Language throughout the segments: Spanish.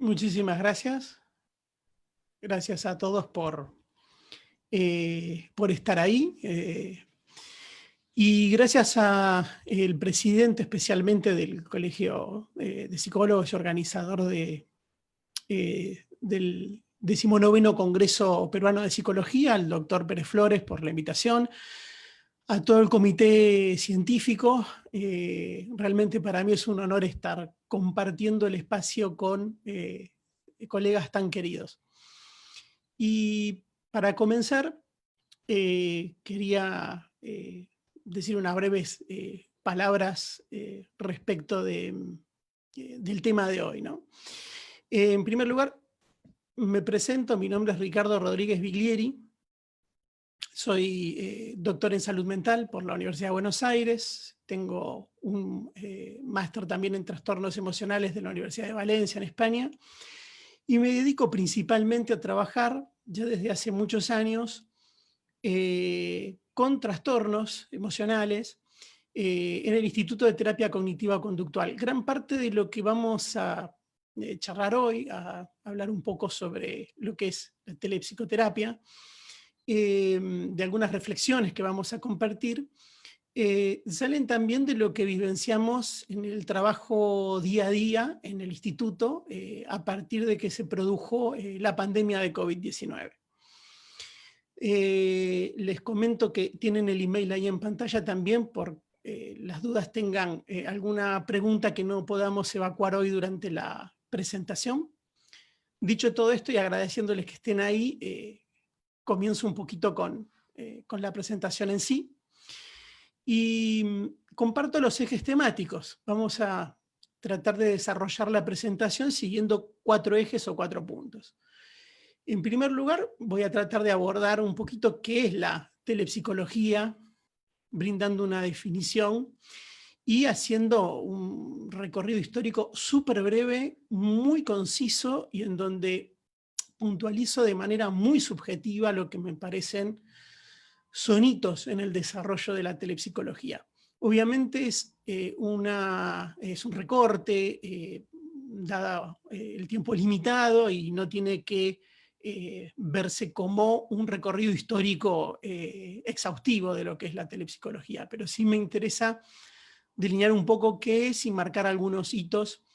Muchísimas gracias. Gracias a todos por estar ahí. Y gracias al presidente especialmente del Colegio de Psicólogos y organizador del 19º Congreso Peruano de Psicología, al doctor Pérez Flores, por la invitación, a todo el comité científico. Realmente para mí es un honor estar compartiendo el espacio con colegas tan queridos. Y para comenzar, quería decir unas breves palabras respecto del tema de hoy, ¿no? En primer lugar, me presento, mi nombre es Ricardo Rodríguez Biglieri, soy doctor en salud mental por la Universidad de Buenos Aires, tengo un máster también en trastornos emocionales de la Universidad de Valencia, en España, y me dedico principalmente a trabajar, ya desde hace muchos años, con trastornos emocionales en el Instituto de Terapia Cognitiva Conductual. Gran parte de lo que vamos a charlar hoy, a hablar un poco sobre lo que es la telepsicoterapia, de algunas reflexiones que vamos a compartir, salen también de lo que vivenciamos en el trabajo día a día en el instituto a partir de que se produjo la pandemia de COVID-19. Les comento que tienen el email ahí en pantalla también por las dudas tengan alguna pregunta que no podamos evacuar hoy durante la presentación. Dicho todo esto y agradeciéndoles que estén ahí, comienzo un poquito con la presentación en sí. Y comparto los ejes temáticos. Vamos a tratar de desarrollar la presentación siguiendo 4 ejes o 4 puntos. En primer lugar, voy a tratar de abordar un poquito qué es la telepsicología, brindando una definición y haciendo un recorrido histórico súper breve, muy conciso y en donde puntualizo de manera muy subjetiva lo que me parecen son hitos en el desarrollo de la telepsicología. Obviamente es un recorte, dado el tiempo limitado y no tiene que verse como un recorrido histórico exhaustivo de lo que es la telepsicología, pero sí me interesa delinear un poco qué es y marcar algunos hitos,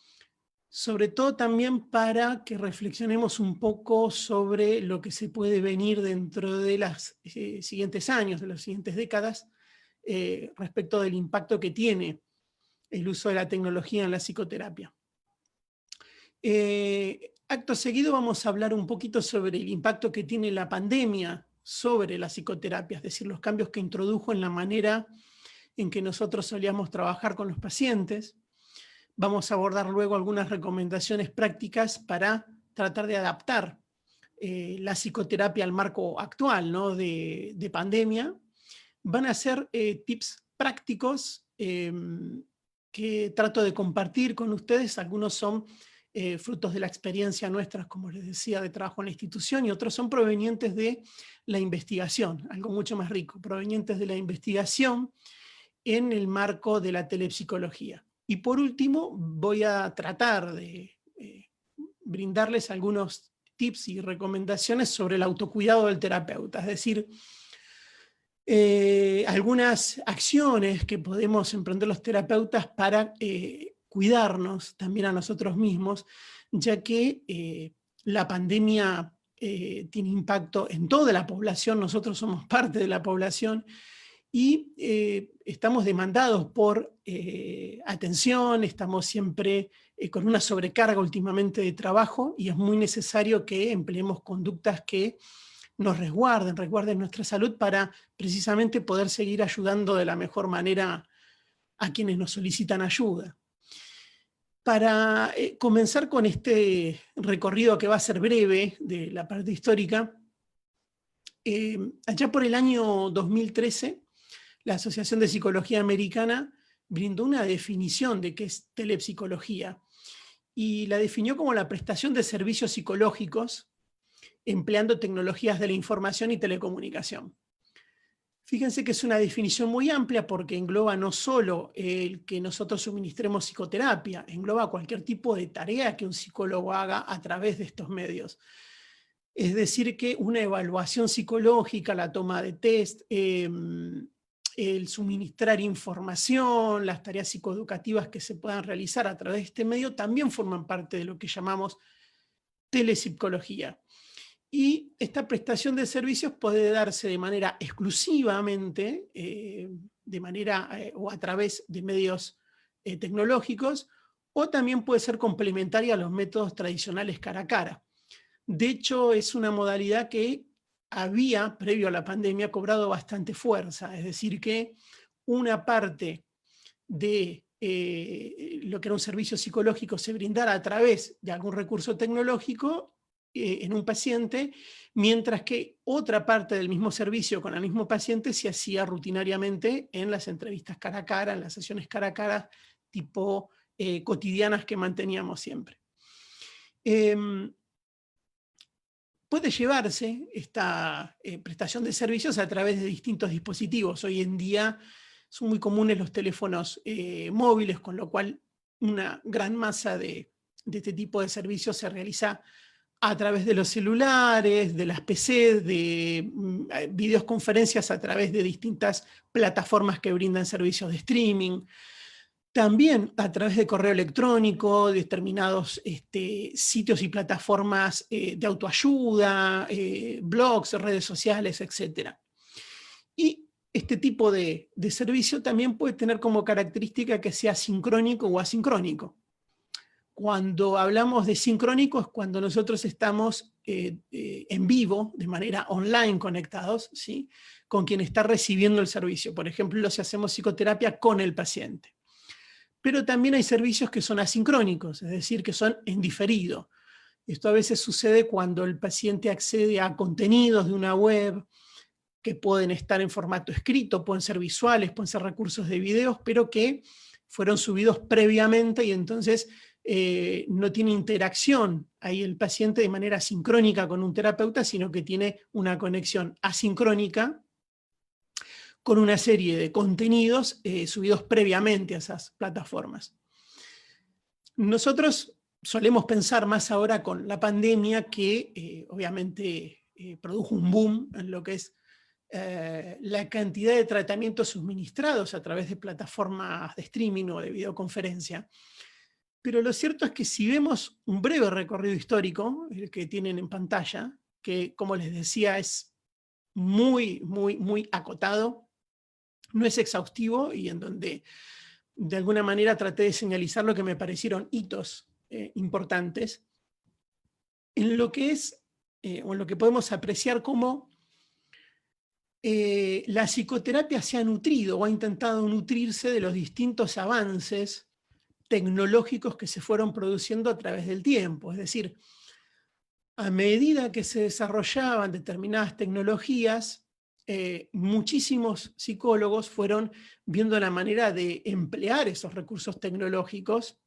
sobre todo también para que reflexionemos un poco sobre lo que se puede venir dentro de los siguientes años, de las siguientes décadas, respecto del impacto que tiene el uso de la tecnología en la psicoterapia. Acto seguido vamos a hablar un poquito sobre el impacto que tiene la pandemia sobre la psicoterapia, es decir, los cambios que introdujo en la manera en que nosotros solíamos trabajar con los pacientes. Vamos a abordar luego algunas recomendaciones prácticas para tratar de adaptar la psicoterapia al marco actual, ¿no? de pandemia. Van a ser tips prácticos que trato de compartir con ustedes. Algunos son frutos de la experiencia nuestra, como les decía, de trabajo en la institución, y otros son provenientes de la investigación, algo mucho más rico, provenientes de la investigación en el marco de la telepsicología. Y por último, voy a tratar de brindarles algunos tips y recomendaciones sobre el autocuidado del terapeuta, es decir, algunas acciones que podemos emprender los terapeutas para cuidarnos también a nosotros mismos, ya que la pandemia tiene impacto en toda la población, nosotros somos parte de la población, y estamos demandados por atención, estamos siempre con una sobrecarga últimamente de trabajo, y es muy necesario que empleemos conductas que nos resguarden nuestra salud para precisamente poder seguir ayudando de la mejor manera a quienes nos solicitan ayuda. Para comenzar con este recorrido que va a ser breve de la parte histórica, allá por el año 2013, la Asociación de Psicología Americana brindó una definición de qué es telepsicología y la definió como la prestación de servicios psicológicos empleando tecnologías de la información y telecomunicación. Fíjense que es una definición muy amplia porque engloba no solo el que nosotros suministremos psicoterapia, engloba cualquier tipo de tarea que un psicólogo haga a través de estos medios. Es decir, que una evaluación psicológica, la toma de test, el suministrar información, las tareas psicoeducativas que se puedan realizar a través de este medio también forman parte de lo que llamamos telepsicología. Y esta prestación de servicios puede darse de manera exclusivamente, o a través de medios tecnológicos, o también puede ser complementaria a los métodos tradicionales cara a cara. De hecho, es una modalidad que había, previo a la pandemia, cobrado bastante fuerza. Es decir, que una parte de lo que era un servicio psicológico se brindara a través de algún recurso tecnológico en un paciente, mientras que otra parte del mismo servicio con el mismo paciente se hacía rutinariamente en las entrevistas cara a cara, en las sesiones cara a cara, tipo cotidianas que manteníamos siempre. Puede llevarse esta prestación de servicios a través de distintos dispositivos. Hoy en día son muy comunes los teléfonos móviles, con lo cual una gran masa de este tipo de servicios se realiza a través de los celulares, de las PCs, de videoconferencias a través de distintas plataformas que brindan servicios de streaming. También a través de correo electrónico, determinados sitios y plataformas de autoayuda, blogs, redes sociales, etc. Y este tipo de servicio también puede tener como característica que sea sincrónico o asincrónico. Cuando hablamos de sincrónico es cuando nosotros estamos en vivo, de manera online conectados, ¿sí?, con quien está recibiendo el servicio. Por ejemplo, si hacemos psicoterapia con el paciente. Pero también hay servicios que son asincrónicos, es decir, que son en diferido. Esto a veces sucede cuando el paciente accede a contenidos de una web que pueden estar en formato escrito, pueden ser visuales, pueden ser recursos de videos, pero que fueron subidos previamente y entonces no tiene interacción ahí el paciente de manera sincrónica con un terapeuta, sino que tiene una conexión asincrónica con una serie de contenidos subidos previamente a esas plataformas. Nosotros solemos pensar más ahora con la pandemia que obviamente produjo un boom en lo que es la cantidad de tratamientos suministrados a través de plataformas de streaming o de videoconferencia. Pero lo cierto es que si vemos un breve recorrido histórico, el que tienen en pantalla, que como les decía es muy, muy, muy acotado, no es exhaustivo y en donde de alguna manera traté de señalizar lo que me parecieron hitos importantes, en lo que es, o en lo que podemos apreciar cómo la psicoterapia se ha nutrido o ha intentado nutrirse de los distintos avances tecnológicos que se fueron produciendo a través del tiempo. Es decir, a medida que se desarrollaban determinadas tecnologías, muchísimos psicólogos fueron viendo la manera de emplear esos recursos tecnológicos,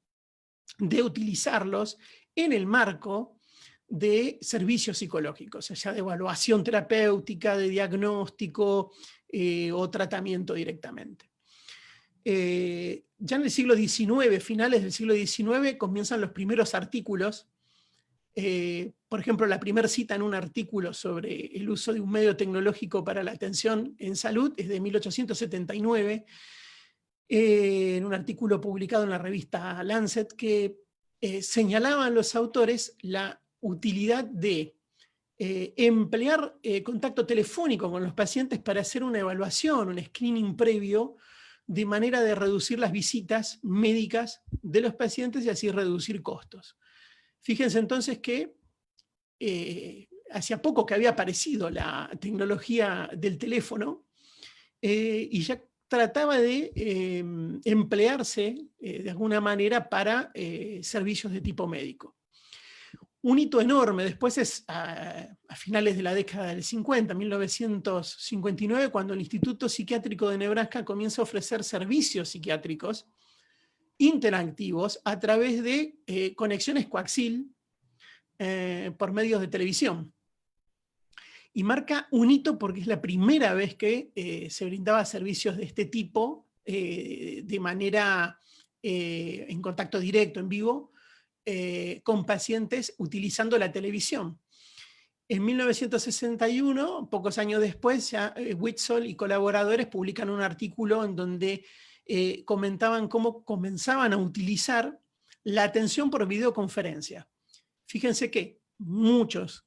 de utilizarlos en el marco de servicios psicológicos, ya de evaluación terapéutica, de diagnóstico o tratamiento directamente. Ya en el siglo XIX, finales del siglo XIX, comienzan los primeros artículos. Por ejemplo, la primera cita en un artículo sobre el uso de un medio tecnológico para la atención en salud es de 1879, en un artículo publicado en la revista Lancet, que señalaban los autores la utilidad de emplear contacto telefónico con los pacientes para hacer una evaluación, un screening previo, de manera de reducir las visitas médicas de los pacientes y así reducir costos. Fíjense entonces que hacía poco que había aparecido la tecnología del teléfono y ya trataba de emplearse de alguna manera para servicios de tipo médico. Un hito enorme después es a finales de la década del 50, 1959, cuando el Instituto Psiquiátrico de Nebraska comienza a ofrecer servicios psiquiátricos interactivos a través de conexiones coaxil por medios de televisión. y marca un hito porque es la primera vez que se brindaba servicios de este tipo de manera en contacto directo, en vivo, con pacientes utilizando la televisión. En 1961, pocos años después, ya Whitsoul y colaboradores publican un artículo en donde comentaban cómo comenzaban a utilizar la atención por videoconferencia. Fíjense que muchos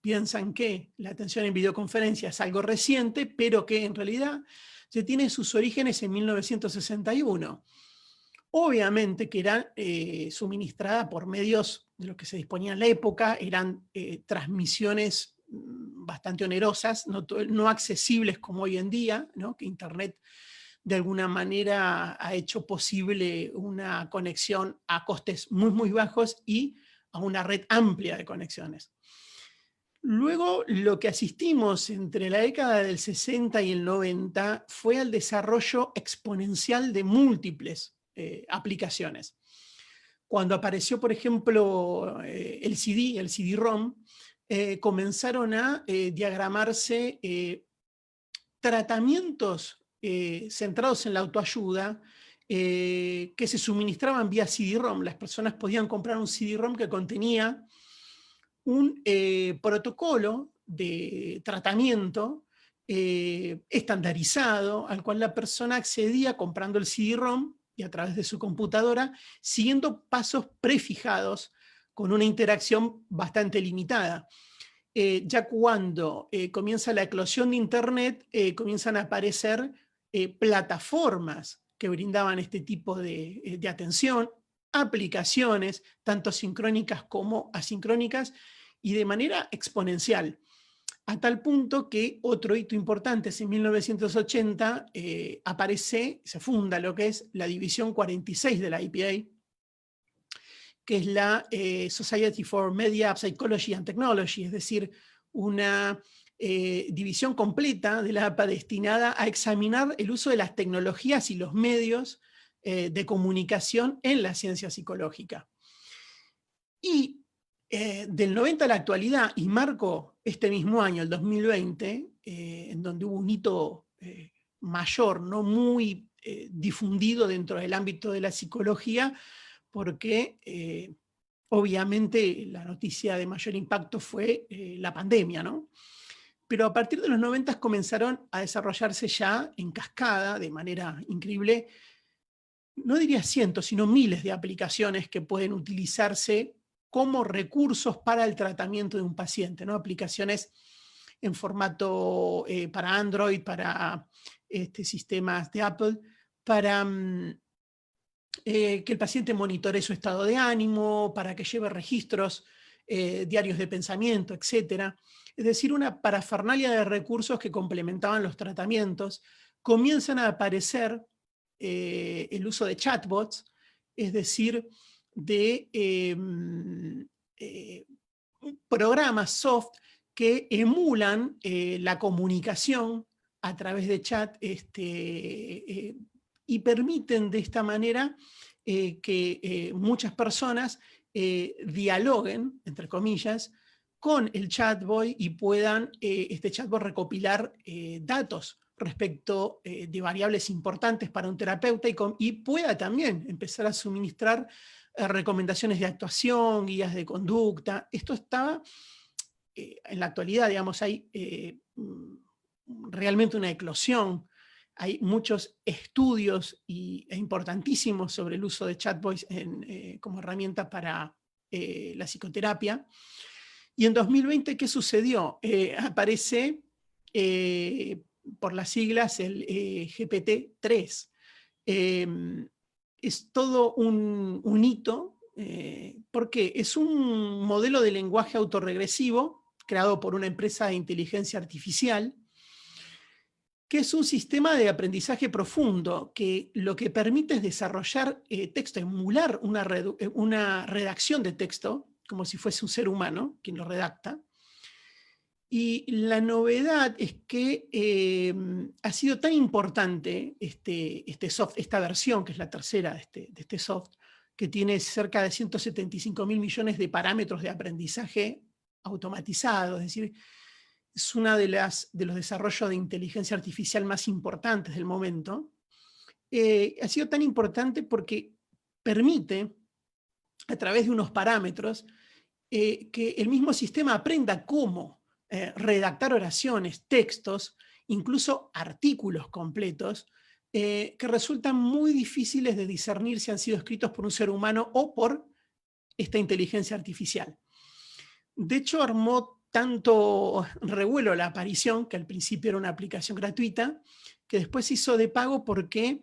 piensan que la atención en videoconferencia es algo reciente, pero que en realidad se tiene sus orígenes en 1961. Obviamente que era suministrada por medios de los que se disponía en la época, eran transmisiones bastante onerosas, no accesibles como hoy en día, ¿no? Que Internet de alguna manera ha hecho posible una conexión a costes muy bajos y a una red amplia de conexiones. Luego, lo que asistimos entre la década del 60 y el 90 fue al desarrollo exponencial de múltiples aplicaciones. Cuando apareció, por ejemplo, el CD-ROM, comenzaron a diagramarse tratamientos centrados en la autoayuda que se suministraban vía CD-ROM. Las personas podían comprar un CD-ROM que contenía un protocolo de tratamiento estandarizado al cual la persona accedía comprando el CD-ROM y a través de su computadora, siguiendo pasos prefijados con una interacción bastante limitada. Ya cuando comienza la eclosión de Internet, comienzan a aparecer plataformas que brindaban este tipo de atención, aplicaciones, tanto sincrónicas como asincrónicas, y de manera exponencial, a tal punto que otro hito importante es en 1980 se funda lo que es la división 46 de la APA, que es la Society for Media, Psychology and Technology, es decir, una división completa de la APA destinada a examinar el uso de las tecnologías y los medios de comunicación en la ciencia psicológica. Y del 90 a la actualidad, y marco este mismo año, el 2020, en donde hubo un hito mayor, no muy difundido dentro del ámbito de la psicología, porque obviamente la noticia de mayor impacto fue la pandemia, ¿no? Pero a partir de los 90 comenzaron a desarrollarse ya en cascada, de manera increíble, no diría cientos, sino miles de aplicaciones que pueden utilizarse como recursos para el tratamiento de un paciente, ¿no? Aplicaciones en formato para Android, para sistemas de Apple, para que el paciente monitore su estado de ánimo, para que lleve registros diarios de pensamiento, etc. Es decir, una parafernalia de recursos que complementaban los tratamientos. Comienzan a aparecer el uso de chatbots, es decir, de programas soft que emulan la comunicación a través de chat y permiten de esta manera que muchas personas dialoguen, entre comillas, con el chatbot y puedan este chatbot recopilar datos respecto de variables importantes para un terapeuta y pueda también empezar a suministrar recomendaciones de actuación, guías de conducta. Esto estaba, en la actualidad, digamos, hay realmente una eclosión. Hay muchos estudios importantísimos sobre el uso de chatbots como herramienta para la psicoterapia. Y en 2020, ¿qué sucedió? Aparece por las siglas el GPT-3. Es todo un hito, porque es un modelo de lenguaje autorregresivo creado por una empresa de inteligencia artificial, que es un sistema de aprendizaje profundo, que lo que permite es desarrollar texto, emular una redacción de texto, como si fuese un ser humano quien lo redacta. Y la novedad es que ha sido tan importante esta versión, que es la tercera de este soft, que tiene cerca de 175.000 millones de parámetros de aprendizaje automatizado, es decir, es una de los desarrollos de inteligencia artificial más importantes del momento. Ha sido tan importante porque permite, a través de unos parámetros, que el mismo sistema aprenda cómo redactar oraciones, textos, incluso artículos completos, que resultan muy difíciles de discernir si han sido escritos por un ser humano o por esta inteligencia artificial. De hecho, armó tanto revuelo la aparición, que al principio era una aplicación gratuita, que después se hizo de pago porque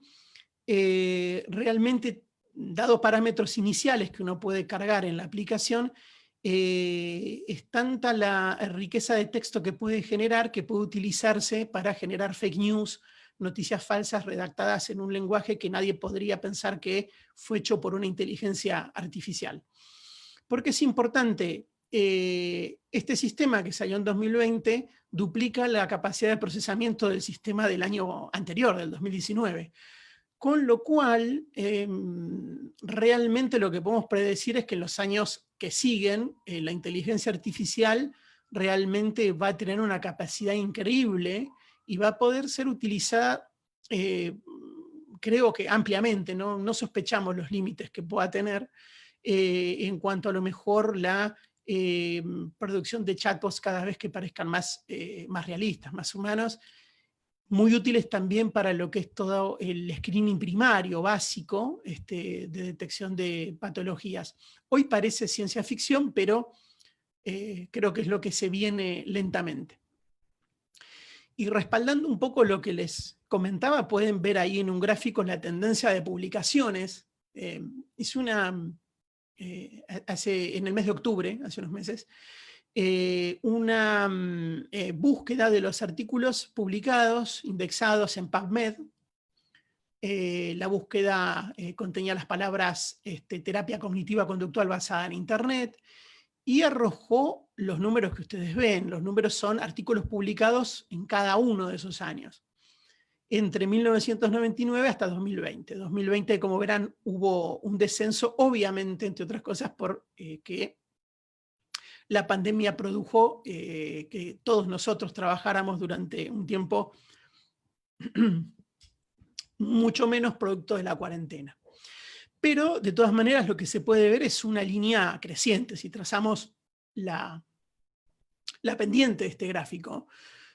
realmente, dado parámetros iniciales que uno puede cargar en la aplicación, es tanta la riqueza de texto que puede generar que puede utilizarse para generar fake news, noticias falsas redactadas en un lenguaje que nadie podría pensar que fue hecho por una inteligencia artificial. ¿Por qué es importante? Este sistema que salió en 2020 duplica la capacidad de procesamiento del sistema del año anterior, del 2019. Con lo cual, realmente lo que podemos predecir es que en los años que siguen, la inteligencia artificial realmente va a tener una capacidad increíble y va a poder ser utilizada, creo que ampliamente, no sospechamos los límites que pueda tener en cuanto a lo mejor la producción de chatbots cada vez que parezcan más realistas, más humanos, muy útiles también para lo que es todo el screening primario, básico, de detección de patologías. Hoy parece ciencia ficción, pero creo que es lo que se viene lentamente. Y respaldando un poco lo que les comentaba, pueden ver ahí en un gráfico la tendencia de publicaciones. Hice en el mes de octubre, hace unos meses, una búsqueda de los artículos publicados, indexados en PubMed. La búsqueda contenía las palabras terapia cognitiva conductual basada en Internet, y arrojó los números que ustedes ven. Los números son artículos publicados en cada uno de esos años, entre 1999 hasta 2020. 2020, como verán, hubo un descenso, obviamente, entre otras cosas, porque la pandemia produjo que todos nosotros trabajáramos durante un tiempo mucho menos producto de la cuarentena. Pero, de todas maneras, lo que se puede ver es una línea creciente. Si trazamos la pendiente de este gráfico,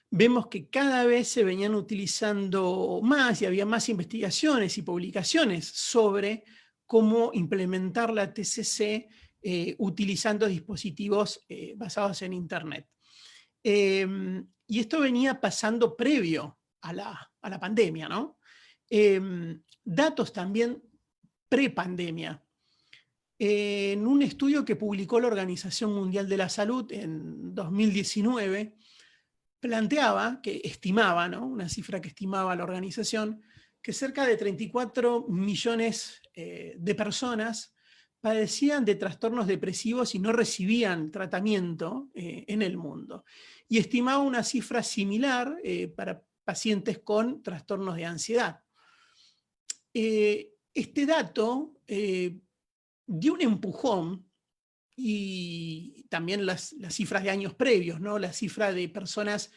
vemos que cada vez se venían utilizando más y había más investigaciones y publicaciones sobre cómo implementar la TCC utilizando dispositivos basados en Internet. Y esto venía pasando previo a la pandemia, ¿no? Datos también pre-pandemia. En un estudio que publicó la Organización Mundial de la Salud en 2019, planteaba, que estimaba, ¿no?, una cifra que estimaba la organización, que cerca de 34 millones de personas padecían de trastornos depresivos y no recibían tratamiento en el mundo. Y estimaba una cifra similar para pacientes con trastornos de ansiedad. Este dato dio un empujón, y también las cifras de años previos, ¿no? La cifra de personas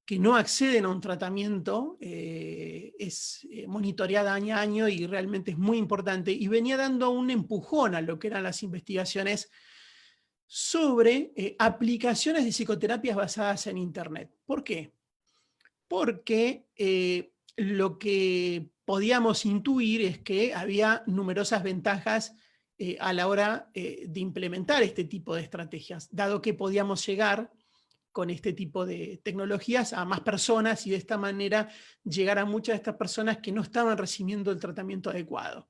que no acceden a un tratamiento es monitoreada año a año y realmente es muy importante, y venía dando un empujón a lo que eran las investigaciones sobre aplicaciones de psicoterapias basadas en Internet. ¿Por qué? Porque lo que podíamos intuir es que había numerosas ventajas a la hora de implementar este tipo de estrategias, dado que podíamos llegar con este tipo de tecnologías a más personas y de esta manera llegar a muchas de estas personas que no estaban recibiendo el tratamiento adecuado.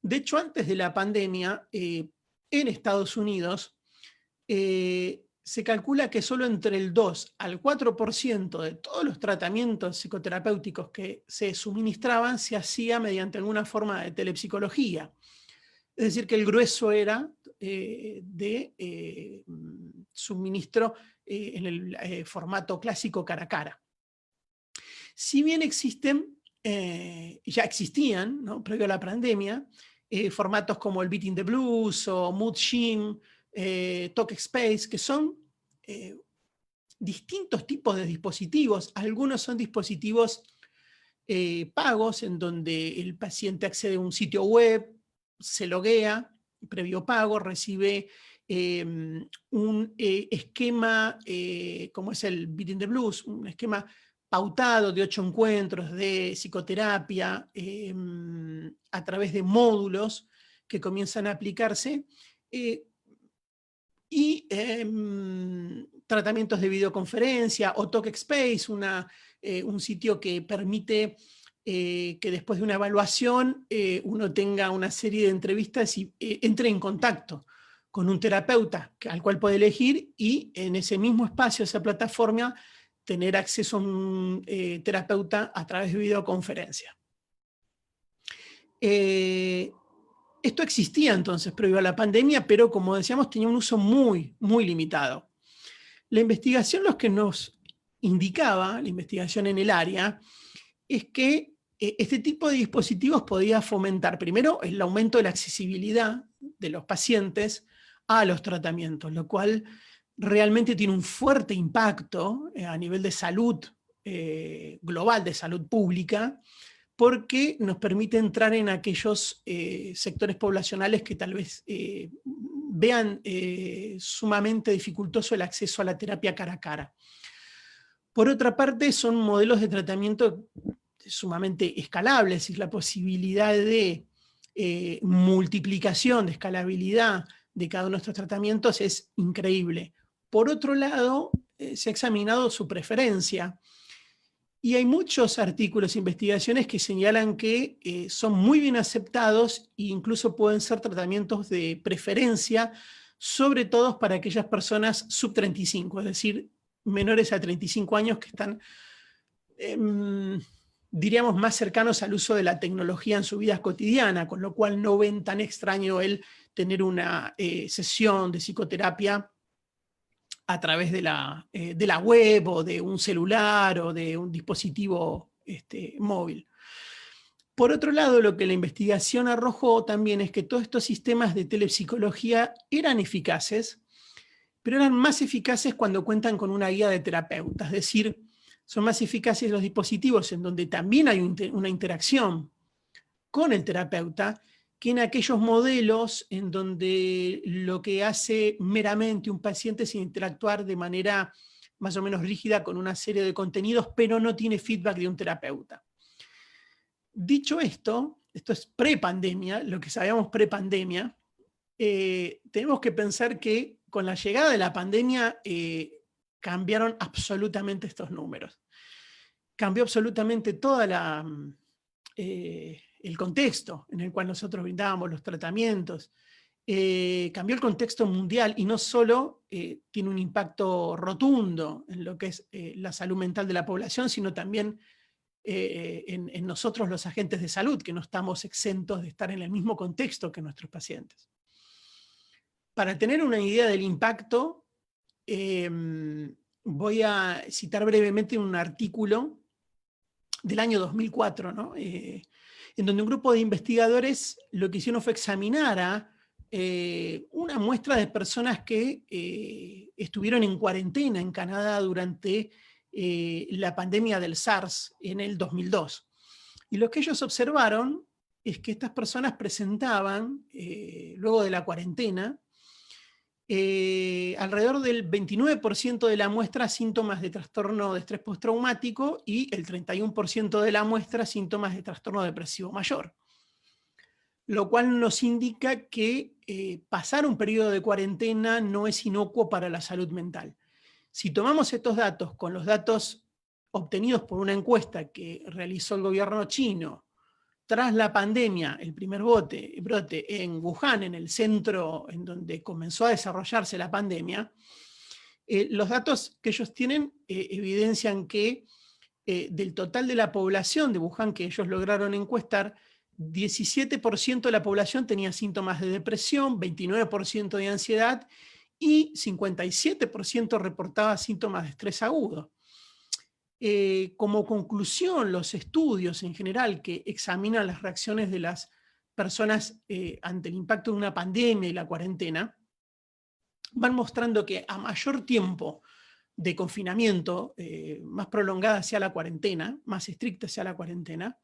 De hecho, antes de la pandemia, en Estados Unidos, se calcula que solo entre el 2 al 4% de todos los tratamientos psicoterapéuticos que se suministraban se hacía mediante alguna forma de telepsicología. Es decir, que el grueso era de suministro en el formato clásico cara a cara. Si bien ya existían, ¿no?, previo a la pandemia, formatos como el Beating the Blues o Mood Gym, Talk Space, que son distintos tipos de dispositivos. Algunos son dispositivos pagos, en donde el paciente accede a un sitio web, se loguea, previo pago, recibe un esquema, como es el Beating the Blues, un esquema pautado de 8 encuentros de psicoterapia a través de módulos que comienzan a aplicarse, y tratamientos de videoconferencia, o TalkSpace, un sitio que permite que después de una evaluación uno tenga una serie de entrevistas y entre en contacto con un terapeuta al cual puede elegir, y en ese mismo espacio, esa plataforma, tener acceso a un terapeuta a través de videoconferencia. Esto existía entonces previo a la pandemia, pero como decíamos, tenía un uso muy, muy limitado. La investigación lo que nos indicaba, la investigación en el área, es que este tipo de dispositivos podía fomentar, primero, el aumento de la accesibilidad de los pacientes a los tratamientos, lo cual realmente tiene un fuerte impacto a nivel de salud global, de salud pública, porque nos permite entrar en aquellos sectores poblacionales que tal vez vean sumamente dificultoso el acceso a la terapia cara a cara. Por otra parte, son modelos de tratamiento sumamente escalables, es decir, la posibilidad de multiplicación, de escalabilidad de cada uno de estos tratamientos es increíble. Por otro lado, se ha examinado su preferencia, y hay muchos artículos e investigaciones que señalan que son muy bien aceptados e incluso pueden ser tratamientos de preferencia, sobre todo para aquellas personas sub 35, es decir, menores a 35 años que están, diríamos, más cercanos al uso de la tecnología en su vida cotidiana, con lo cual no ven tan extraño el tener una sesión de psicoterapia a través de la web, o de un celular, o de un dispositivo móvil. Por otro lado, lo que la investigación arrojó también es que todos estos sistemas de telepsicología eran eficaces, pero eran más eficaces cuando cuentan con una guía de terapeuta, es decir, son más eficaces los dispositivos en donde también hay una interacción con el terapeuta, que en aquellos modelos en donde lo que hace meramente un paciente es interactuar de manera más o menos rígida con una serie de contenidos, pero no tiene feedback de un terapeuta. Dicho esto, esto es pre-pandemia, lo que sabíamos pre-pandemia, tenemos que pensar que con la llegada de la pandemia cambiaron absolutamente estos números. Cambió absolutamente toda el contexto en el cual nosotros brindábamos los tratamientos. Cambió el contexto mundial, y no solo tiene un impacto rotundo en lo que es la salud mental de la población, sino también en nosotros, los agentes de salud, que no estamos exentos de estar en el mismo contexto que nuestros pacientes. Para tener una idea del impacto, voy a citar brevemente un artículo del año 2004, ¿no? En donde un grupo de investigadores lo que hicieron fue examinar a una muestra de personas que estuvieron en cuarentena en Canadá durante la pandemia del SARS en el 2002. Y lo que ellos observaron es que estas personas presentaban, luego de la cuarentena, alrededor del 29% de la muestra síntomas de trastorno de estrés postraumático, y el 31% de la muestra síntomas de trastorno depresivo mayor. Lo cual nos indica que pasar un periodo de cuarentena no es inocuo para la salud mental. Si tomamos estos datos con los datos obtenidos por una encuesta que realizó el gobierno chino tras la pandemia, el primer brote en Wuhan, en el centro en donde comenzó a desarrollarse la pandemia, los datos que ellos tienen evidencian que del total de la población de Wuhan que ellos lograron encuestar, 17% de la población tenía síntomas de depresión, 29% de ansiedad, y 57% reportaba síntomas de estrés agudo. Como conclusión, los estudios en general que examinan las reacciones de las personas ante el impacto de una pandemia y la cuarentena, van mostrando que a mayor tiempo de confinamiento más prolongada hacia la cuarentena, más estricta hacia la cuarentena,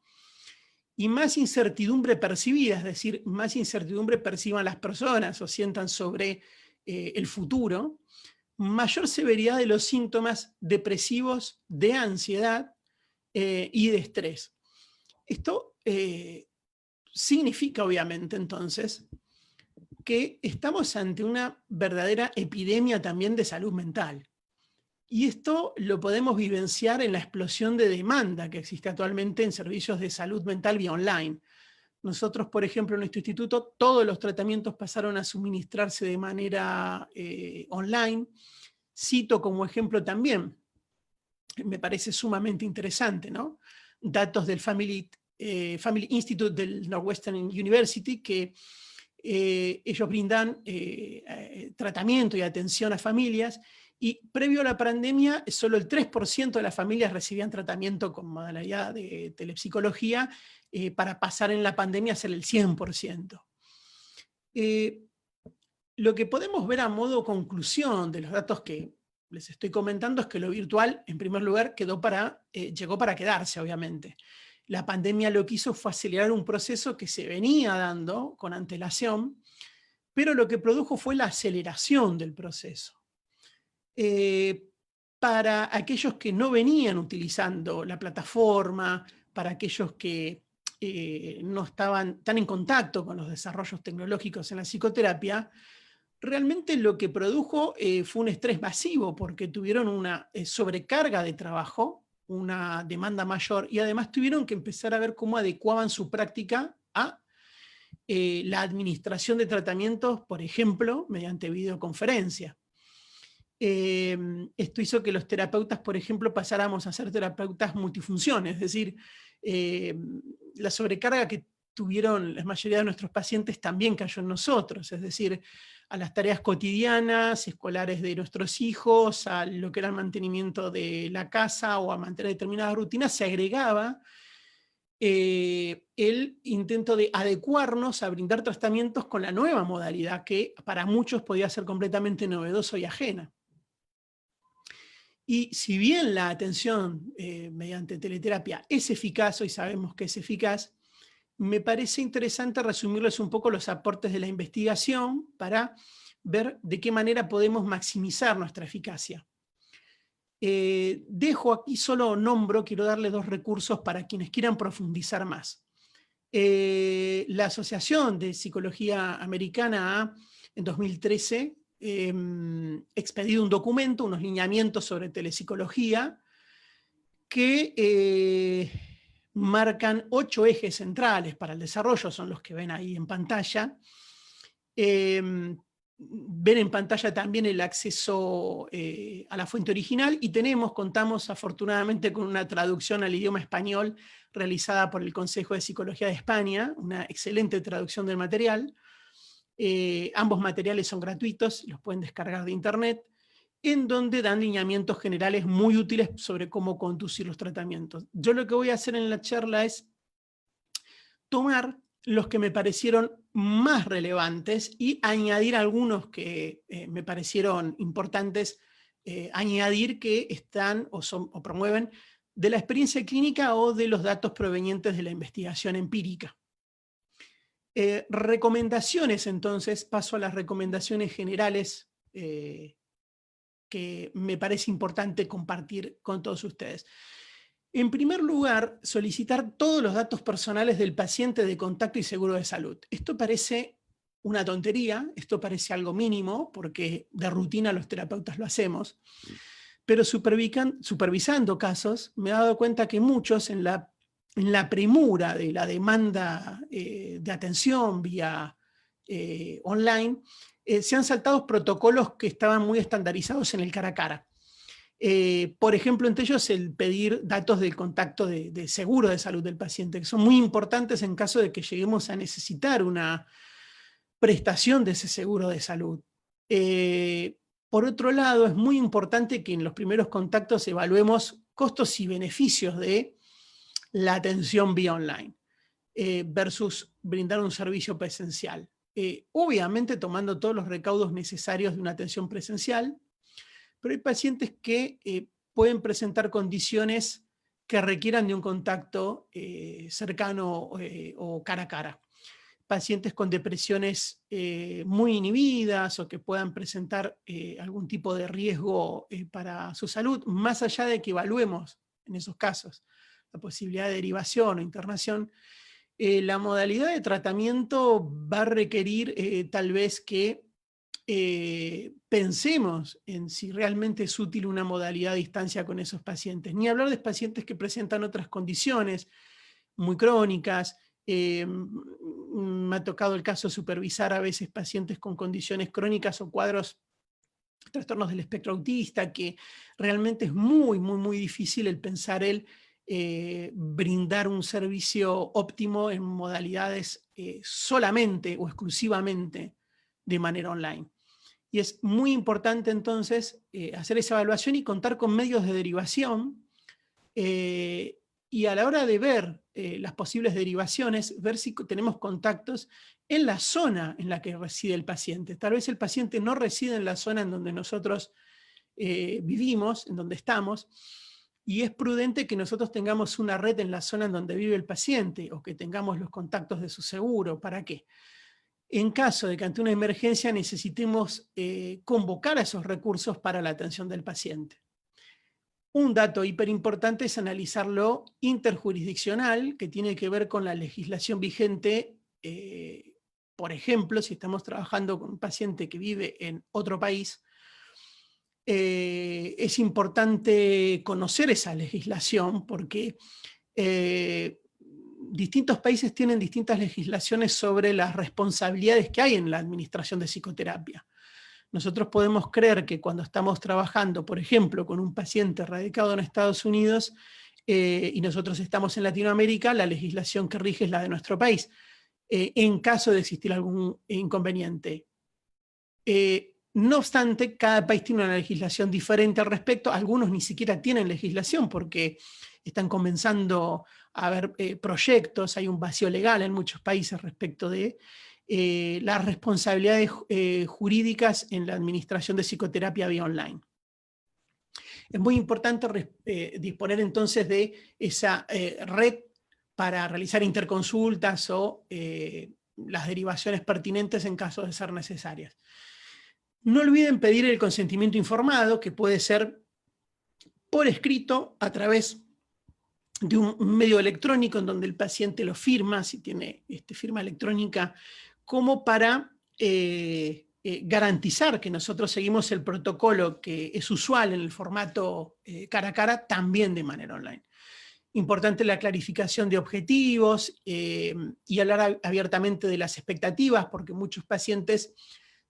y más incertidumbre percibida, es decir, más incertidumbre perciban las personas o sientan sobre el futuro, mayor severidad de los síntomas depresivos, de ansiedad y de estrés. Esto significa, obviamente, entonces, que estamos ante una verdadera epidemia también de salud mental. Y esto lo podemos vivenciar en la explosión de demanda que existe actualmente en servicios de salud mental vía online. Nosotros, por ejemplo, en nuestro instituto, todos los tratamientos pasaron a suministrarse de manera online. Cito como ejemplo también, me parece sumamente interesante, ¿no? Datos del Family Institute del Northwestern University, que ellos brindan tratamiento y atención a familias, y previo a la pandemia solo el 3% de las familias recibían tratamiento con modalidad de telepsicología, para pasar en la pandemia a ser el 100%. Lo que podemos ver a modo conclusión de los datos que les estoy comentando es que lo virtual, en primer lugar, llegó para quedarse, obviamente. La pandemia lo que hizo fue acelerar un proceso que se venía dando con antelación, pero lo que produjo fue la aceleración del proceso. Para aquellos que no venían utilizando la plataforma, para aquellos que no estaban tan en contacto con los desarrollos tecnológicos en la psicoterapia, realmente lo que produjo fue un estrés masivo, porque tuvieron una sobrecarga de trabajo, una demanda mayor, y además tuvieron que empezar a ver cómo adecuaban su práctica a la administración de tratamientos, por ejemplo, mediante videoconferencia. Esto hizo que los terapeutas, por ejemplo, pasáramos a ser terapeutas multifunciones, es decir, la sobrecarga que tuvieron la mayoría de nuestros pacientes también cayó en nosotros, es decir, a las tareas cotidianas, escolares de nuestros hijos, a lo que era el mantenimiento de la casa o a mantener determinadas rutinas, se agregaba el intento de adecuarnos a brindar tratamientos con la nueva modalidad que para muchos podía ser completamente novedoso y ajena. Y si bien la atención mediante teleterapia es eficaz, hoy sabemos que es eficaz, me parece interesante resumirles un poco los aportes de la investigación para ver de qué manera podemos maximizar nuestra eficacia. Dejo aquí, solo nombro, quiero darle 2 recursos para quienes quieran profundizar más. La Asociación de Psicología Americana ha, en 2013, expedido un documento, unos lineamientos sobre telepsicología, que marcan 8 ejes centrales para el desarrollo, son los que ven ahí en pantalla. Ven en pantalla también el acceso a la fuente original, y contamos afortunadamente con una traducción al idioma español realizada por el Consejo de Psicología de España, una excelente traducción del material. Ambos materiales son gratuitos, los pueden descargar de internet, en donde dan lineamientos generales muy útiles sobre cómo conducir los tratamientos. Yo lo que voy a hacer en la charla es tomar los que me parecieron más relevantes y añadir algunos que me parecieron importantes, añadir que están o promueven de la experiencia clínica o de los datos provenientes de la investigación empírica. Recomendaciones, entonces, paso a las recomendaciones generales que me parece importante compartir con todos ustedes. En primer lugar, solicitar todos los datos personales del paciente de contacto y seguro de salud. Esto parece una tontería, esto parece algo mínimo, porque de rutina los terapeutas lo hacemos, pero supervisando casos, me he dado cuenta que muchos en la premura de la demanda de atención vía online, se han saltado protocolos que estaban muy estandarizados en el cara a cara. Por ejemplo, entre ellos el pedir datos del contacto de seguro de salud del paciente, que son muy importantes en caso de que lleguemos a necesitar una prestación de ese seguro de salud. Por otro lado, es muy importante que en los primeros contactos evaluemos costos y beneficios de la atención vía online versus brindar un servicio presencial. Obviamente tomando todos los recaudos necesarios de una atención presencial, pero hay pacientes que pueden presentar condiciones que requieran de un contacto cercano o cara a cara. Pacientes con depresiones muy inhibidas o que puedan presentar algún tipo de riesgo para su salud, más allá de que evaluemos en esos casos la posibilidad de derivación o internación, la modalidad de tratamiento va a requerir tal vez que pensemos en si realmente es útil una modalidad a distancia con esos pacientes. Ni hablar de pacientes que presentan otras condiciones muy crónicas. Me ha tocado el caso de supervisar a veces pacientes con condiciones crónicas o cuadros, trastornos del espectro autista, que realmente es muy, muy, muy difícil el pensar el brindar un servicio óptimo en modalidades solamente o exclusivamente de manera online. Y es muy importante entonces hacer esa evaluación y contar con medios de derivación y a la hora de ver las posibles derivaciones, ver si tenemos contactos en la zona en la que reside el paciente. Tal vez el paciente no reside en la zona en donde nosotros vivimos, en donde estamos, y es prudente que nosotros tengamos una red en la zona en donde vive el paciente o que tengamos los contactos de su seguro. ¿Para qué? En caso de que ante una emergencia necesitemos convocar a esos recursos para la atención del paciente. Un dato hiperimportante es analizar lo interjurisdiccional, que tiene que ver con la legislación vigente. Por ejemplo, si estamos trabajando con un paciente que vive en otro país, es importante conocer esa legislación porque distintos países tienen distintas legislaciones sobre las responsabilidades que hay en la administración de psicoterapia. Nosotros podemos creer que cuando estamos trabajando, por ejemplo, con un paciente radicado en Estados Unidos y nosotros estamos en Latinoamérica, la legislación que rige es la de nuestro país, en caso de existir algún inconveniente. No obstante, cada país tiene una legislación diferente al respecto. Algunos ni siquiera tienen legislación porque están comenzando a haber proyectos, hay un vacío legal en muchos países respecto de las responsabilidades jurídicas en la administración de psicoterapia vía online. Es muy importante disponer entonces de esa red para realizar interconsultas o las derivaciones pertinentes en caso de ser necesarias. No olviden pedir el consentimiento informado, que puede ser por escrito a través de un medio electrónico en donde el paciente lo firma, si tiene firma electrónica, como para garantizar que nosotros seguimos el protocolo que es usual en el formato cara a cara, también de manera online. Importante la clarificación de objetivos y hablar abiertamente de las expectativas, porque muchos pacientes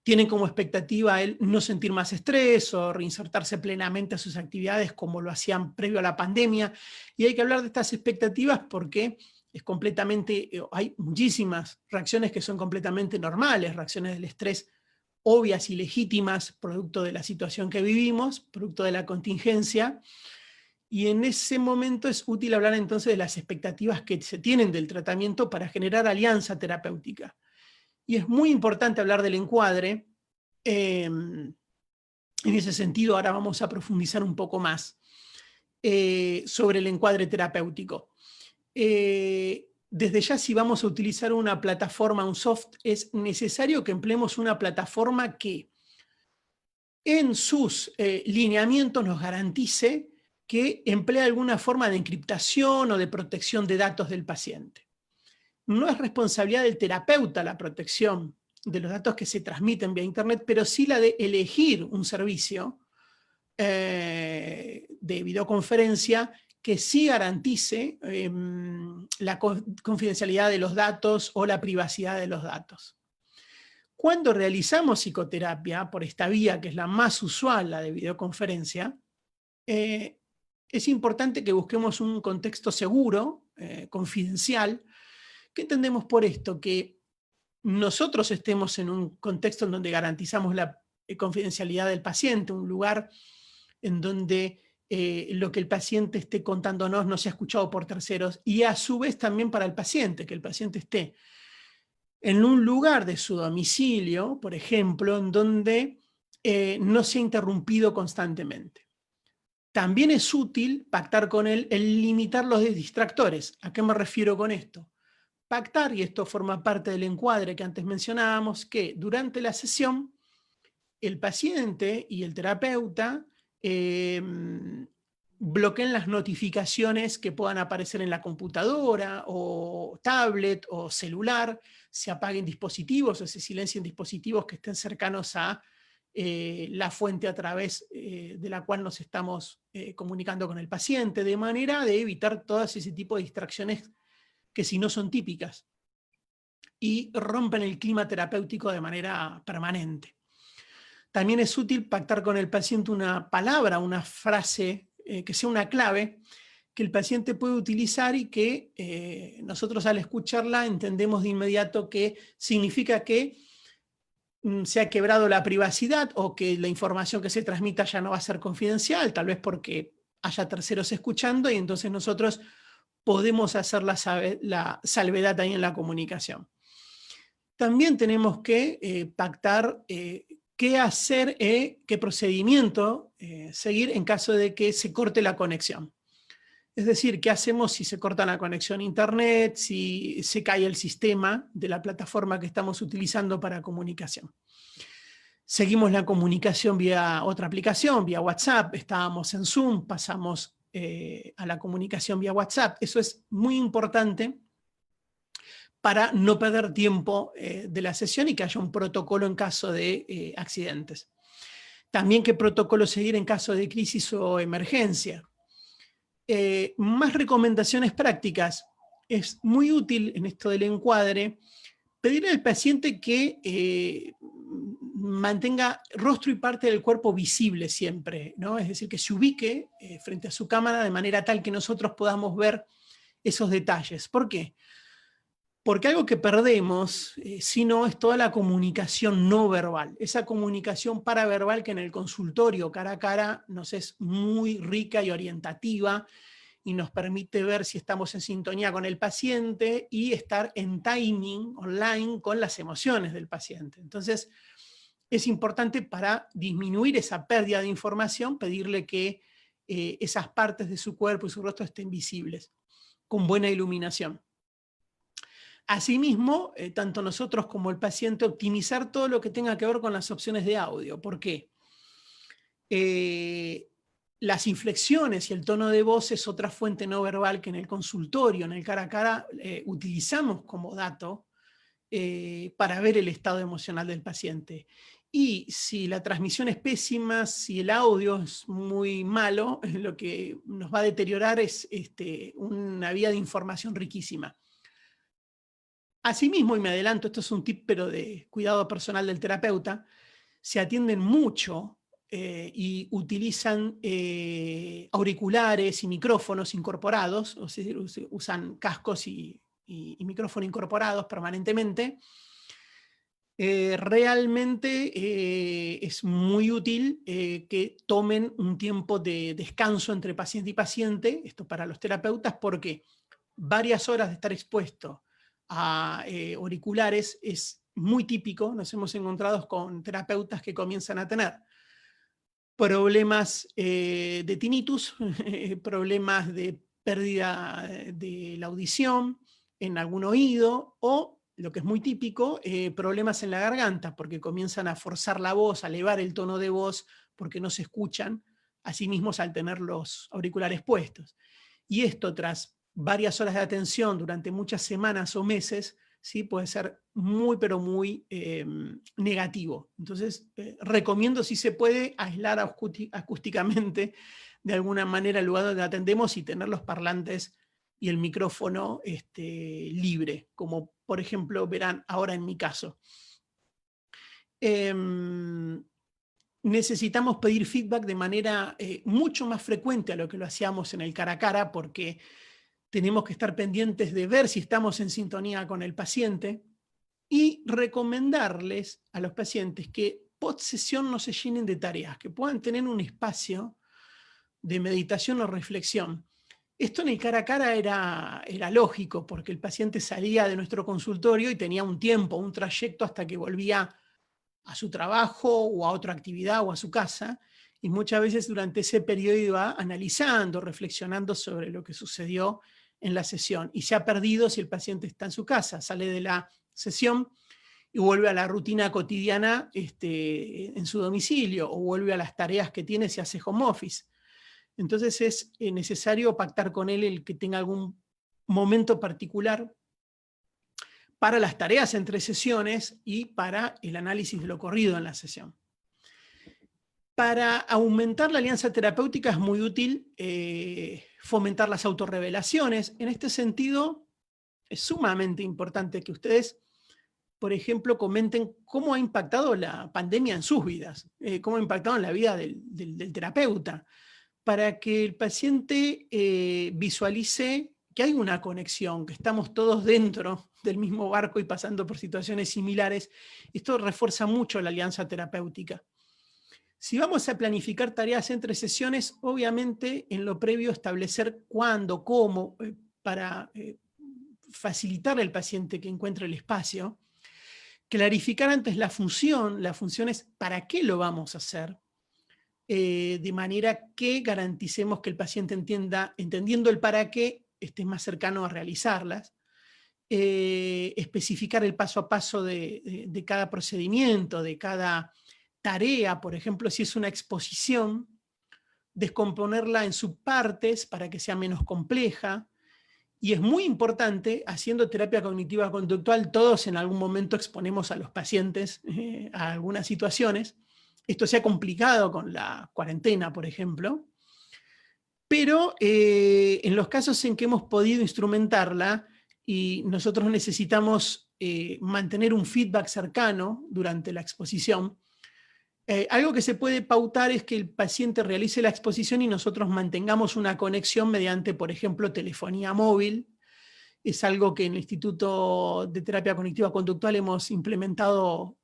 tienen como expectativa el no sentir más estrés o reinsertarse plenamente a sus actividades como lo hacían previo a la pandemia. Y hay que hablar de estas expectativas porque es completamente, hay muchísimas reacciones que son completamente normales, reacciones del estrés obvias y legítimas, producto de la situación que vivimos, producto de la contingencia. Y en ese momento es útil hablar entonces de las expectativas que se tienen del tratamiento para generar alianza terapéutica. Y es muy importante hablar del encuadre. En ese sentido, ahora vamos a profundizar un poco más sobre el encuadre terapéutico. Desde ya, si vamos a utilizar una plataforma, un soft, es necesario que empleemos una plataforma que en sus lineamientos nos garantice que emplea alguna forma de encriptación o de protección de datos del paciente. No es responsabilidad del terapeuta la protección de los datos que se transmiten vía internet, pero sí la de elegir un servicio de videoconferencia que sí garantice la confidencialidad de los datos o la privacidad de los datos. Cuando realizamos psicoterapia por esta vía, que es la más usual, la de videoconferencia, es importante que busquemos un contexto seguro, confidencial. ¿Qué entendemos por esto? Que nosotros estemos en un contexto en donde garantizamos la confidencialidad del paciente, un lugar en donde lo que el paciente esté contándonos no sea escuchado por terceros, y a su vez también para el paciente, que el paciente esté en un lugar de su domicilio, por ejemplo, en donde no sea interrumpido constantemente. También es útil pactar con él el limitar los distractores. ¿A qué me refiero con esto? Pactar, y esto forma parte del encuadre que antes mencionábamos, que durante la sesión el paciente y el terapeuta bloqueen las notificaciones que puedan aparecer en la computadora o tablet o celular, se apaguen dispositivos o se silencien dispositivos que estén cercanos a la fuente a través de la cual nos estamos comunicando con el paciente, de manera de evitar todas ese tipo de distracciones que si no son típicas y rompen el clima terapéutico de manera permanente. También es útil pactar con el paciente una palabra, una frase, que sea una clave, que el paciente puede utilizar y que nosotros al escucharla entendemos de inmediato que significa que se ha quebrado la privacidad o que la información que se transmita ya no va a ser confidencial, tal vez porque haya terceros escuchando y entonces nosotros podemos hacer la salvedad ahí en la comunicación. También tenemos que pactar qué hacer, qué procedimiento seguir en caso de que se corte la conexión. Es decir, ¿qué hacemos si se corta la conexión a internet, si se cae el sistema de la plataforma que estamos utilizando para comunicación? Seguimos la comunicación vía otra aplicación, vía WhatsApp, estábamos en Zoom, pasamos a la comunicación vía WhatsApp. Eso es muy importante para no perder tiempo de la sesión y que haya un protocolo en caso de accidentes. También qué protocolo seguir en caso de crisis o emergencia. Más recomendaciones prácticas. Es muy útil en esto del encuadre pedirle al paciente que mantenga rostro y parte del cuerpo visible siempre, ¿no? Es decir, que se ubique frente a su cámara de manera tal que nosotros podamos ver esos detalles. ¿Por qué? Porque algo que perdemos, si no, es toda la comunicación no verbal, esa comunicación paraverbal que en el consultorio cara a cara nos es muy rica y orientativa y nos permite ver si estamos en sintonía con el paciente y estar en timing online con las emociones del paciente. Entonces, es importante para disminuir esa pérdida de información, pedirle que esas partes de su cuerpo y su rostro estén visibles, con buena iluminación. Asimismo, tanto nosotros como el paciente, optimizar todo lo que tenga que ver con las opciones de audio. ¿Por qué? Las inflexiones y el tono de voz es otra fuente no verbal que en el consultorio, en el cara a cara, utilizamos como dato para ver el estado emocional del paciente. Y si la transmisión es pésima, si el audio es muy malo, lo que nos va a deteriorar es una vía de información riquísima. Asimismo, y me adelanto, esto es un tip pero de cuidado personal del terapeuta, se atienden mucho y utilizan auriculares y micrófonos incorporados, o sea, usan cascos y micrófono incorporados permanentemente. Realmente es muy útil que tomen un tiempo de descanso entre paciente y paciente, esto para los terapeutas, porque varias horas de estar expuesto a auriculares es muy típico. Nos hemos encontrado con terapeutas que comienzan a tener problemas de tinnitus, problemas de pérdida de la audición en algún oído, o, lo que es muy típico, problemas en la garganta, porque comienzan a forzar la voz, a elevar el tono de voz, porque no se escuchan a sí mismos al tener los auriculares puestos. Y esto, tras varias horas de atención durante muchas semanas o meses, ¿sí? Puede ser muy, pero muy negativo. Entonces, recomiendo, si se puede, aislar acústicamente de alguna manera el lugar donde atendemos y tener los parlantes y el micrófono libre, como por ejemplo verán ahora en mi caso. Necesitamos pedir feedback de manera mucho más frecuente a lo que lo hacíamos en el cara a cara, porque tenemos que estar pendientes de ver si estamos en sintonía con el paciente y recomendarles a los pacientes que post sesión no se llenen de tareas, que puedan tener un espacio de meditación o reflexión. Esto en el cara a cara era lógico, porque el paciente salía de nuestro consultorio y tenía un tiempo, un trayecto hasta que volvía a su trabajo o a otra actividad o a su casa, y muchas veces durante ese periodo iba analizando, reflexionando sobre lo que sucedió en la sesión, y se ha perdido si el paciente está en su casa, sale de la sesión y vuelve a la rutina cotidiana en su domicilio, o vuelve a las tareas que tiene si hace home office. Entonces es necesario pactar con él el que tenga algún momento particular para las tareas entre sesiones y para el análisis de lo ocurrido en la sesión. Para aumentar la alianza terapéutica es muy útil fomentar las autorrevelaciones. En este sentido, es sumamente importante que ustedes, por ejemplo, comenten cómo ha impactado la pandemia en sus vidas, cómo ha impactado en la vida del terapeuta, para que el paciente visualice que hay una conexión, que estamos todos dentro del mismo barco y pasando por situaciones similares. Esto refuerza mucho la alianza terapéutica. Si vamos a planificar tareas entre sesiones, obviamente en lo previo establecer cuándo, cómo, para facilitar al paciente que encuentre el espacio. Clarificar antes la función es para qué lo vamos a hacer, de manera que garanticemos que el paciente entienda, entendiendo el para qué, esté más cercano a realizarlas. Especificar el paso a paso de cada procedimiento, de cada tarea. Por ejemplo, si es una exposición, descomponerla en subpartes para que sea menos compleja. Y es muy importante, haciendo terapia cognitiva conductual, todos en algún momento exponemos a los pacientes a algunas situaciones. Esto se ha complicado con la cuarentena, por ejemplo. Pero en los casos en que hemos podido instrumentarla y nosotros necesitamos mantener un feedback cercano durante la exposición, algo que se puede pautar es que el paciente realice la exposición y nosotros mantengamos una conexión mediante, por ejemplo, telefonía móvil. Es algo que en el Instituto de Terapia Cognitiva Conductual hemos implementado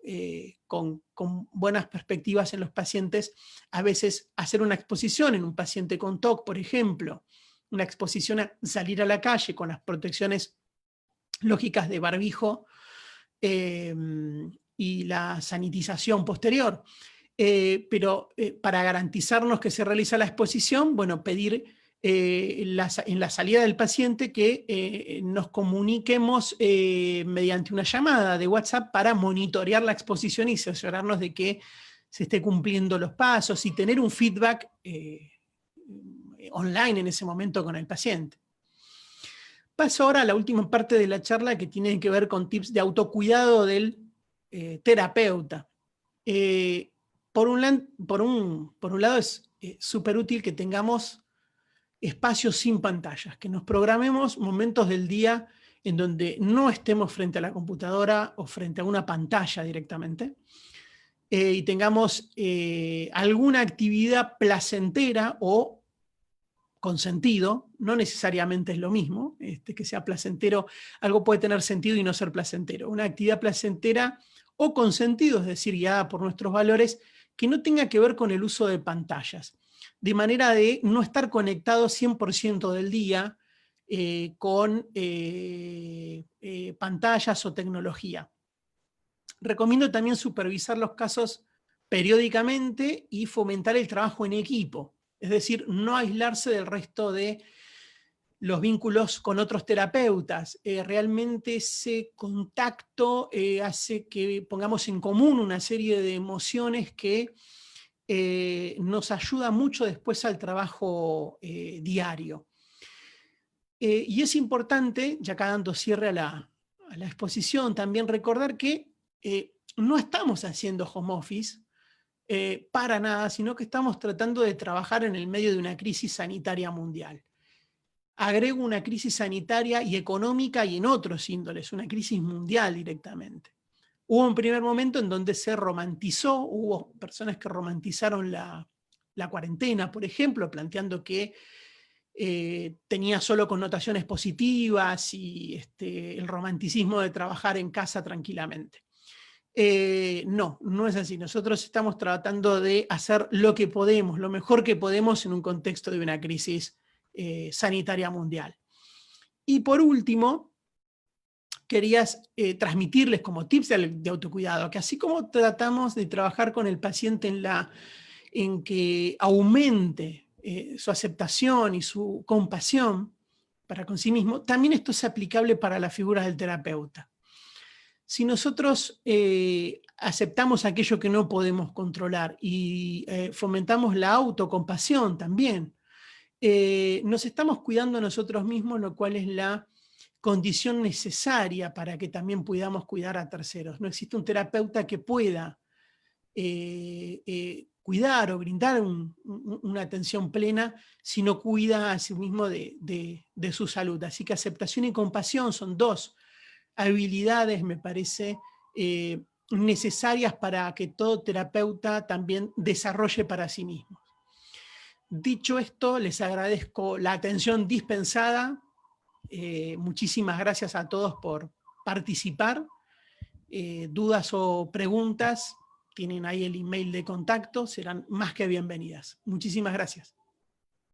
con buenas perspectivas en los pacientes. A veces hacer una exposición en un paciente con TOC, por ejemplo, una exposición a salir a la calle con las protecciones lógicas de barbijo y la sanitización posterior. Pero para garantizarnos que se realiza la exposición, bueno, pedir en la salida del paciente que nos comuniquemos mediante una llamada de WhatsApp para monitorear la exposición y asegurarnos de que se esté cumpliendo los pasos y tener un feedback online en ese momento con el paciente. Paso ahora a la última parte de la charla, que tiene que ver con tips de autocuidado del terapeuta. Por un lado es súper útil que tengamos espacios sin pantallas, que nos programemos momentos del día en donde no estemos frente a la computadora o frente a una pantalla directamente, y tengamos alguna actividad placentera o con sentido. No necesariamente es lo mismo, que sea placentero. Algo puede tener sentido y no ser placentero. Una actividad placentera o con sentido, es decir, guiada por nuestros valores, que no tenga que ver con el uso de pantallas, de manera de no estar conectado 100% del día con pantallas o tecnología. Recomiendo también supervisar los casos periódicamente y fomentar el trabajo en equipo, es decir, no aislarse del resto de los vínculos con otros terapeutas. Realmente ese contacto hace que pongamos en común una serie de emociones que nos ayuda mucho después al trabajo diario. Y es importante, ya acá dando cierre a la exposición, también recordar que no estamos haciendo home office para nada, sino que estamos tratando de trabajar en el medio de una crisis sanitaria mundial. Agrego una crisis sanitaria y económica y en otros índoles, una crisis mundial directamente. Hubo un primer momento en donde se romantizó, hubo personas que romantizaron la cuarentena, por ejemplo, planteando que tenía solo connotaciones positivas y el romanticismo de trabajar en casa tranquilamente. No es así. Nosotros estamos tratando de hacer lo que podemos, lo mejor que podemos en un contexto de una crisis sanitaria mundial. Y por último, querías transmitirles como tips de autocuidado, que así como tratamos de trabajar con el paciente en que aumente su aceptación y su compasión para con sí mismo, también esto es aplicable para la figura del terapeuta. Si nosotros aceptamos aquello que no podemos controlar y fomentamos la autocompasión también, nos estamos cuidando a nosotros mismos, lo cual es la condición necesaria para que también podamos cuidar a terceros. No existe un terapeuta que pueda cuidar o brindar una atención plena si no cuida a sí mismo de su salud. Así que aceptación y compasión son dos habilidades, me parece, necesarias para que todo terapeuta también desarrolle para sí mismo. Dicho esto, les agradezco la atención dispensada. Muchísimas gracias a todos por participar. Dudas o preguntas, tienen ahí el email de contacto, serán más que bienvenidas. Muchísimas gracias.